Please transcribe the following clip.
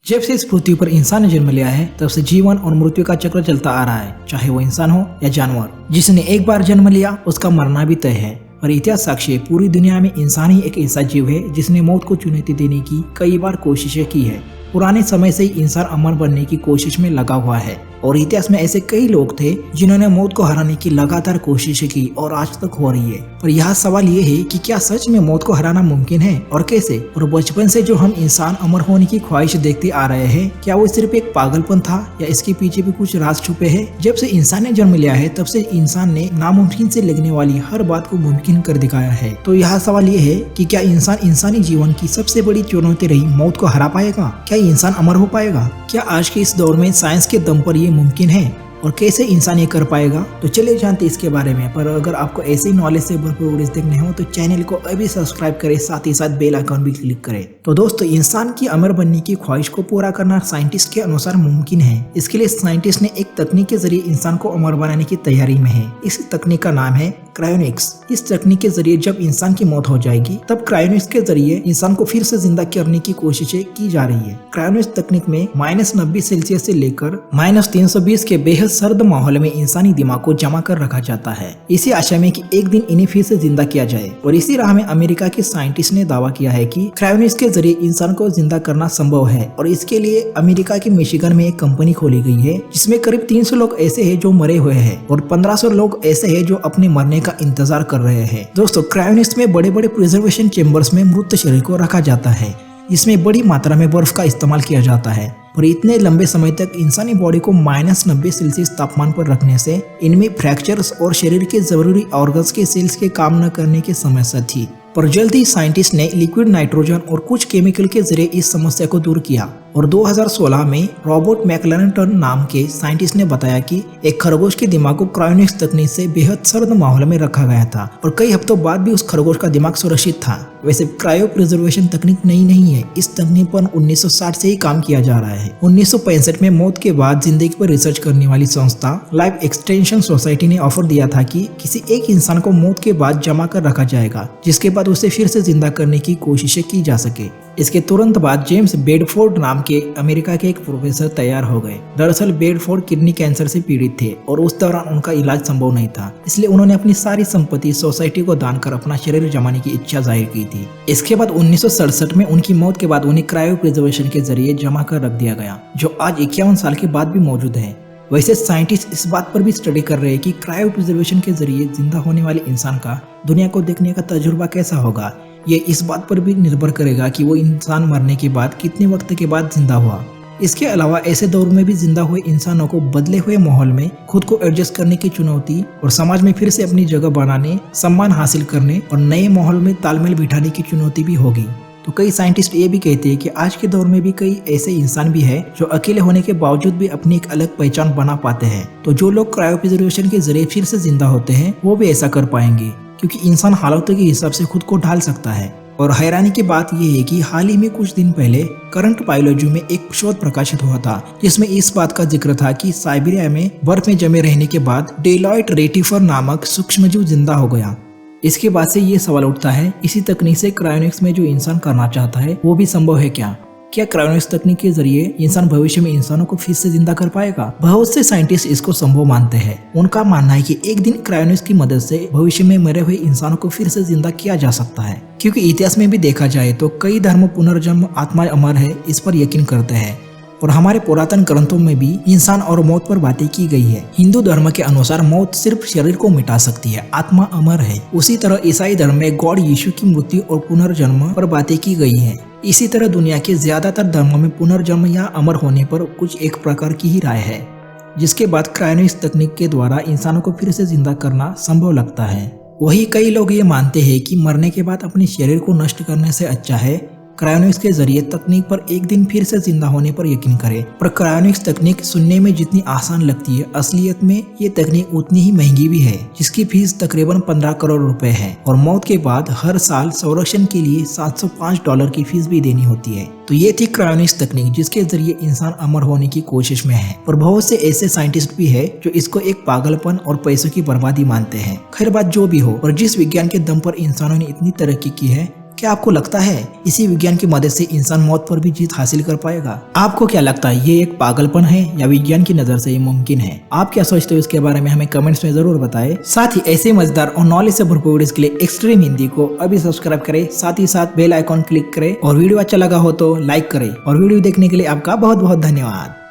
जब से इस पृथ्वी पर इंसान ने जन्म लिया है तब से जीवन और मृत्यु का चक्र चलता आ रहा है, चाहे वो इंसान हो या जानवर। जिसने एक बार जन्म लिया उसका मरना भी तय है। और इतिहास साक्षी है, पूरी दुनिया में इंसान ही एक ऐसा जीव है जिसने मौत को चुनौती देने की कई बार कोशिशें की है। पुराने समय से ही इंसान अमर बनने की कोशिश में लगा हुआ है और इतिहास में ऐसे कई लोग थे जिन्होंने मौत को हराने की लगातार कोशिशें की और आज तक हो रही है। पर यहाँ सवाल ये है कि क्या सच में मौत को हराना मुमकिन है और कैसे? और बचपन से जो हम इंसान अमर होने की ख्वाहिश देखते आ रहे हैं, क्या वो सिर्फ एक पागलपन था या इसके पीछे भी कुछ राज छुपे हैं? जब से इंसान ने जन्म लिया है तब से इंसान ने नामुमकिन से लगने वाली हर बात को मुमकिन कर दिखाया है। तो यहाँ सवाल ये है कि क्या इंसान इंसानी जीवन की सबसे बड़ी चुनौती रही मौत को हरा पाएगा? क्या इंसान अमर हो पाएगा? क्या आज के इस दौर में साइंस के दम पर ये मुमकिन है और कैसे इंसान ये कर पाएगा? तो चलिए जानते इसके बारे में। पर अगर आपको ऐसे ही नॉलेज से भरपूर वीडियोस देखने हो तो चैनल को अभी सब्सक्राइब करें, साथ ही साथ बेल आइकन भी क्लिक करें। तो दोस्तों, इंसान की अमर बनने की ख्वाहिश को पूरा करना साइंटिस्ट के अनुसार मुमकिन है। इसके लिए साइंटिस्ट ने एक तकनीक के जरिए इंसान को अमर बनाने की तैयारी में है। इस तकनीक का नाम है क्रायोनिक्स। इस तकनीक के जरिए जब इंसान की मौत हो जाएगी तब क्रायोनिक्स के जरिए इंसान को फिर से जिंदा करने की कोशिशें की जा रही है। क्रायोनिक्स तकनीक में -90 से लेकर -320 के बेहद सर्द माहौल में इंसानी दिमाग को जमा कर रखा जाता है, इसी आशा में कि एक दिन इन्हें फिर से जिंदा किया जाए। और इसी राह में अमेरिका के साइंटिस्ट ने दावा किया है कि क्रायोनिक्स के जरिए इंसान को जिंदा करना संभव है। और इसके लिए अमेरिका के मिशिगन में एक कंपनी खोली गई है जिसमें करीब 300 लोग ऐसे हैं जो मरे हुए हैं और 1500 लोग ऐसे हैं जो अपने मरने का इंतजार कर रहे हैं। दोस्तों, क्रायोनिक्स में बड़े बड़े प्रिजर्वेशन चेम्बर्स में मृत शरीर को रखा जाता है, इसमें बड़ी मात्रा में बर्फ का इस्तेमाल किया जाता है। और इतने लंबे समय तक इंसानी बॉडी को -90 तापमान पर रखने से इनमें फ्रैक्चर्स और शरीर के जरूरी ऑर्गन्स के सेल्स के काम न करने की समस्या थी। पर जल्द ही साइंटिस्ट ने लिक्विड नाइट्रोजन और कुछ केमिकल के जरिए इस समस्या को दूर किया। और 2016 में रॉबर्ट मैकलर्टन नाम के साइंटिस्ट ने बताया कि एक खरगोश के दिमाग को क्रायोनिक्स तकनीक से बेहद सर्द माहौल में रखा गया था और कई हफ्तों बाद भी उस खरगोश का दिमाग सुरक्षित था। वैसे क्रायो प्रिजर्वेशन तकनीक नई नहीं है, इस तकनीक पर 1960 से ही काम किया जा रहा है। 1965 में मौत के बाद जिंदगी पर रिसर्च करने वाली संस्था लाइफ एक्सटेंशन सोसाइटी ने ऑफर दिया था कि किसी एक इंसान को मौत के बाद जमा कर रखा जाएगा, जिसके बाद उसे फिर से जिंदा करने की कोशिशें की जा सके। इसके तुरंत बाद जेम्स बेडफोर्ड नाम के अमेरिका के एक प्रोफेसर तैयार हो गए। दरअसल बेडफोर्ड किडनी कैंसर से पीड़ित थे और उस दौरान उनका इलाज संभव नहीं था, इसलिए उन्होंने अपनी सारी संपत्ति सोसाइटी को दान कर अपना शरीर जमाने की इच्छा जाहिर की थी। इसके बाद 1967 में उनकी मौत के बाद उन्हें क्रायो प्रिजर्वेशन के जरिए जमा कर रख दिया गया, जो आज 51 साल के बाद भी मौजूद है। वैसे साइंटिस्ट इस बात पर भी स्टडी कर रहे हैं कि क्रायो प्रिजर्वेशन के जरिए जिंदा होने वाले इंसान का दुनिया को देखने का तजुर्बा कैसा होगा। ये इस बात पर भी निर्भर करेगा कि वो इंसान मरने के बाद कितने वक्त के बाद जिंदा हुआ। इसके अलावा ऐसे दौर में भी जिंदा हुए इंसानों को बदले हुए माहौल में खुद को एडजस्ट करने की चुनौती और समाज में फिर से अपनी जगह बनाने, सम्मान हासिल करने और नए माहौल में तालमेल बिठाने की चुनौती भी होगी। तो कई साइंटिस्ट ये भी कहते हैं कि आज के दौर में भी कई ऐसे इंसान भी हैं जो अकेले होने के बावजूद भी अपनी एक अलग पहचान बना पाते हैं। तो जो लोग क्रायो प्रिजर्वेशन के जरिए फिर से जिंदा होते हैं वो भी ऐसा कर पाएंगे, क्योंकि इंसान हालातों के हिसाब से खुद को ढाल सकता है। और हैरानी की बात यह है कि हाल ही में कुछ दिन पहले करंट बायोलॉजी में एक शोध प्रकाशित हुआ था जिसमें इस बात का जिक्र था कि साइबेरिया में बर्फ में जमे रहने के बाद डेलॉयट रेटिफर नामक सूक्ष्मजीव जिंदा हो गया। इसके बाद से ये सवाल उठता है, इसी तकनीक से क्रायोनिक्स में जो इंसान करना चाहता है वो भी संभव है क्या? क्या क्रायोनिक्स तकनीक के जरिए इंसान भविष्य में इंसानों को फिर से जिंदा कर पाएगा? बहुत से साइंटिस्ट इसको संभव मानते हैं। उनका मानना है कि एक दिन क्रायोनिक्स की मदद से भविष्य में मरे हुए इंसानों को फिर से जिंदा किया जा सकता है, क्योंकि इतिहास में भी देखा जाए तो कई धर्म पुनर्जन्म, आत्मा अमर है, इस पर यकीन करते हैं। और हमारे पुरातन ग्रंथों में भी इंसान और मौत पर बातें की गई है। हिंदू धर्म के अनुसार मौत सिर्फ शरीर को मिटा सकती है, आत्मा अमर है। उसी तरह ईसाई धर्म में गॉड यीशु की मृत्यु और पुनर्जन्म पर बातें की गई है। इसी तरह दुनिया के ज्यादातर धर्मों में पुनर्जन्म या अमर होने पर कुछ एक प्रकार की ही राय है, जिसके बाद क्रायोनिक्स तकनीक के द्वारा इंसानों को फिर से जिंदा करना संभव लगता है। वही कई लोग ये मानते हैं कि मरने के बाद अपने शरीर को नष्ट करने से अच्छा है क्रायोनिक्स के जरिए तकनीक पर एक दिन फिर से जिंदा होने पर यकीन करें। पर क्रायोनिक्स तकनीक सुनने में जितनी आसान लगती है, असलियत में ये तकनीक उतनी ही महंगी भी है, जिसकी फीस तकरीबन 15 करोड़ रुपए है। और मौत के बाद हर साल संरक्षण के लिए $705 की फीस भी देनी होती है। तो ये थी क्रायोनिक्स तकनीक जिसके जरिए इंसान अमर होने की कोशिश में है। और बहुत से ऐसे साइंटिस्ट भी है जो इसको एक पागलपन और पैसों की बर्बादी मानते हैं। खैर बात जो भी हो, और जिस विज्ञान के दम पर इंसानों ने इतनी तरक्की की है, क्या आपको लगता है इसी विज्ञान की मदद से इंसान मौत पर भी जीत हासिल कर पाएगा? आपको क्या लगता है, ये एक पागलपन है या विज्ञान की नजर से ये मुमकिन है? आप क्या सोचते हो इसके बारे में हमें कमेंट्स में जरूर बताएं। साथ ही ऐसे मजेदार और नॉलेज से भरपूर वीडियोस के लिए एक्सट्रीम हिंदी को अभी सब्सक्राइब करें, साथ ही साथ बेल आइकॉन क्लिक करें और वीडियो अच्छा लगा हो तो लाइक करें। और वीडियो देखने के लिए आपका बहुत बहुत धन्यवाद।